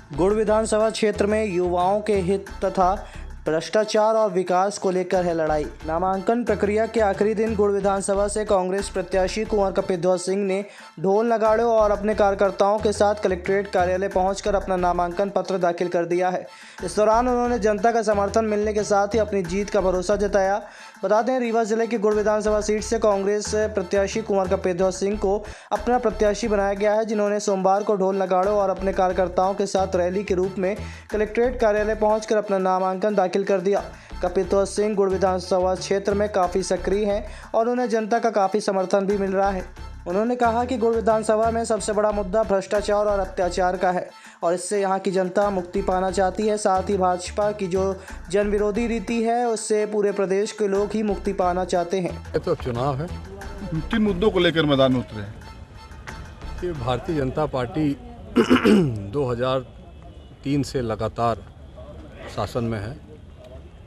गुड़ विधानसभा क्षेत्र में युवाओं के हित तथा भ्रष्टाचार और विकास को लेकर है लड़ाई। नामांकन प्रक्रिया के आखिरी दिन गुड़ विधानसभा से कांग्रेस प्रत्याशी कुंवर कपिलध्वज सिंह ने ढोल नगाड़ों और अपने कार्यकर्ताओं के साथ कलेक्ट्रेट कार्यालय पहुंचकर अपना नामांकन पत्र दाखिल कर दिया है। इस दौरान उन्होंने जनता का समर्थन मिलने के साथ ही अपनी जीत का भरोसा जताया। बता दें, रीवा जिले की गुड़ विधानसभा सीट से कांग्रेस प्रत्याशी कुंवर कपिलध्वज सिंह को अपना प्रत्याशी बनाया गया है, जिन्होंने सोमवार को ढोल नगाड़ों और अपने कार्यकर्ताओं के साथ रैली के रूप में कलेक्ट्रेट कार्यालय पहुंचकर अपना नामांकन दाखिल कर दिया। कपिलध्वज सिंह गुड़ विधानसभा क्षेत्र में काफ़ी सक्रिय हैं और उन्हें जनता का काफ़ी समर्थन भी मिल रहा है। उन्होंने कहा कि गुड़ विधानसभा में सबसे बड़ा मुद्दा भ्रष्टाचार और अत्याचार का है और इससे यहाँ की जनता मुक्ति पाना चाहती है। साथ ही भाजपा की जो जन विरोधी रीति है उससे पूरे प्रदेश के लोग ही मुक्ति पाना चाहते हैं। ये तो चुनाव है, किन मुद्दों को लेकर मैदान में उतरे हैं? कि भारतीय जनता पार्टी 2003 से लगातार शासन में है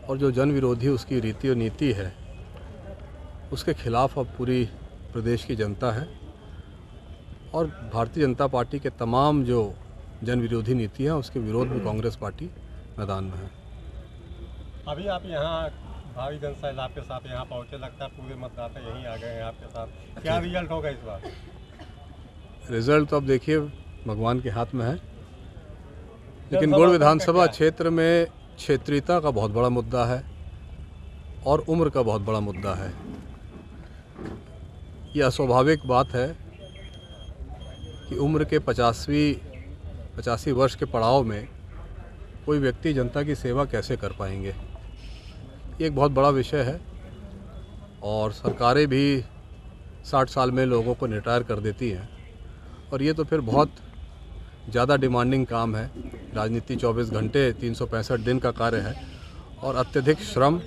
और जो जन विरोधी उसकी रीति और नीति है उसके खिलाफ अब पूरी प्रदेश की जनता है और भारतीय जनता पार्टी के तमाम जो जन विरोधी नीति है उसके विरोध में कांग्रेस पार्टी मैदान में है। अभी आप यहाँ भारी जनसैलाब के साथ यहाँ पहुँचे, लगता है पूरे मतदाता यहीं आ गए हैं आपके साथ। क्या रिजल्ट होगा इस बार? रिजल्ट तो अब देखिए भगवान के हाथ में है, लेकिन गुड़ विधानसभा क्षेत्र में क्षेत्रीयता का बहुत बड़ा मुद्दा है और उम्र का बहुत बड़ा मुद्दा है। यह अस्वाभाविक बात है कि उम्र के 85 वर्ष के पड़ाव में कोई व्यक्ति जनता की सेवा कैसे कर पाएंगे, ये एक बहुत बड़ा विषय है और सरकारें भी 60 साल में लोगों को रिटायर कर देती हैं और ये तो फिर बहुत ज़्यादा डिमांडिंग काम है। राजनीति 24 घंटे 365 दिन का कार्य है और अत्यधिक श्रम,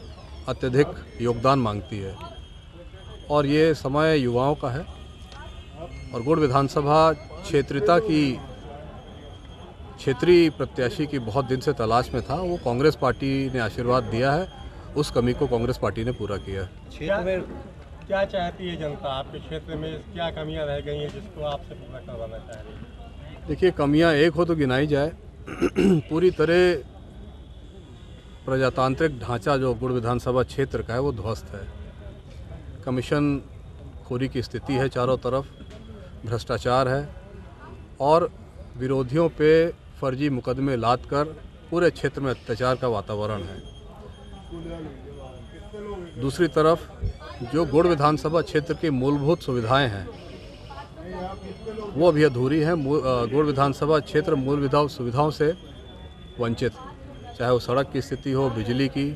अत्यधिक योगदान मांगती है और ये समय युवाओं का है और गुड़ विधानसभा क्षेत्रीयता की क्षेत्रीय प्रत्याशी की बहुत दिन से तलाश में था। वो कांग्रेस पार्टी ने आशीर्वाद दिया है, उस कमी को कांग्रेस पार्टी ने पूरा किया है। क्षेत्र में क्या चाहती है जनता? आपके क्षेत्र में क्या कमियां रह गई हैं जिसको आपसे पूरा करवाना चाह रही है? देखिए, कमियां एक हो तो गिनाई जाए। पूरी तरह प्रजातांत्रिक ढांचा जो गुड़ विधानसभा क्षेत्र का है वो ध्वस्त है। कमीशन खोरी की स्थिति है, चारों तरफ भ्रष्टाचार है और विरोधियों पे फर्जी मुकदमे लाद कर पूरे क्षेत्र में अत्याचार का वातावरण है। दूसरी तरफ जो गुड़ विधानसभा क्षेत्र की मूलभूत सुविधाएं हैं वो भी अधूरी हैं। गुड़ विधानसभा क्षेत्र मूलभूत सुविधाओं से वंचित, चाहे वो सड़क की स्थिति हो, बिजली की,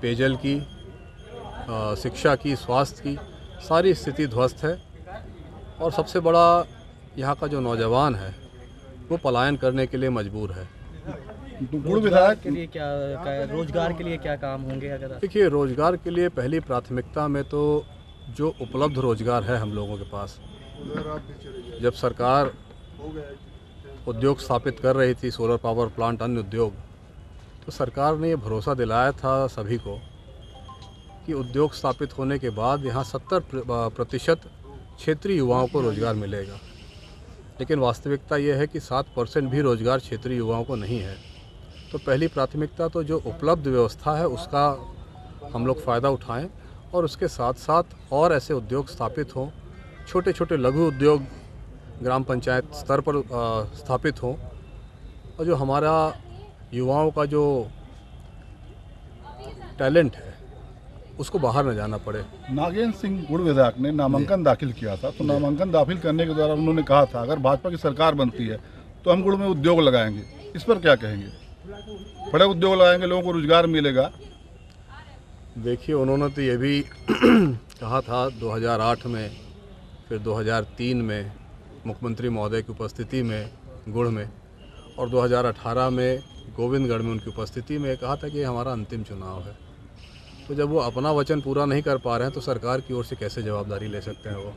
पेयजल की, शिक्षा की, स्वास्थ्य की, सारी स्थिति ध्वस्त है और सबसे बड़ा यहाँ का जो नौजवान है वो पलायन करने के लिए मजबूर है। गुड़ विधायक के लिए क्या रोजगार के लिए क्या काम होंगे? अगर देखिए, रोजगार के लिए पहली प्राथमिकता में तो जो उपलब्ध रोजगार है हम लोगों के पास, जब सरकार उद्योग स्थापित कर रही थी, सोलर पावर प्लांट, अन्य उद्योग, तो सरकार ने ये भरोसा दिलाया था सभी को कि उद्योग स्थापित होने के बाद यहाँ 70% क्षेत्रीय युवाओं को रोजगार मिलेगा। लेकिन वास्तविकता ये है कि 7% भी रोजगार क्षेत्रीय युवाओं को नहीं है। तो पहली प्राथमिकता तो जो उपलब्ध व्यवस्था है उसका हम लोग फ़ायदा उठाएं और उसके साथ साथ और ऐसे उद्योग स्थापित हों, छोटे छोटे लघु उद्योग ग्राम पंचायत स्तर पर स्थापित हों और जो हमारा युवाओं का जो टैलेंट है उसको बाहर न जाना पड़े। नागेंद्र सिंह गुड़ विधायक ने नामांकन दाखिल किया था, तो नामांकन दाखिल करने के दौरान उन्होंने कहा था अगर भाजपा की सरकार बनती है तो हम गुड़ में उद्योग लगाएंगे। इस पर क्या कहेंगे? बड़े उद्योग लगाएंगे, लोगों को रोजगार मिलेगा। देखिए, उन्होंने तो ये भी कहा था 2008 में, फिर 2003 में मुख्यमंत्री महोदय की उपस्थिति में गुड़ में और 2018 में गोविंदगढ़ में उनकी उपस्थिति में कहा था कि ये हमारा अंतिम चुनाव है। तो जब वो अपना वचन पूरा नहीं कर पा रहे हैं तो सरकार की ओर से कैसे जवाबदारी ले सकते हैं वो?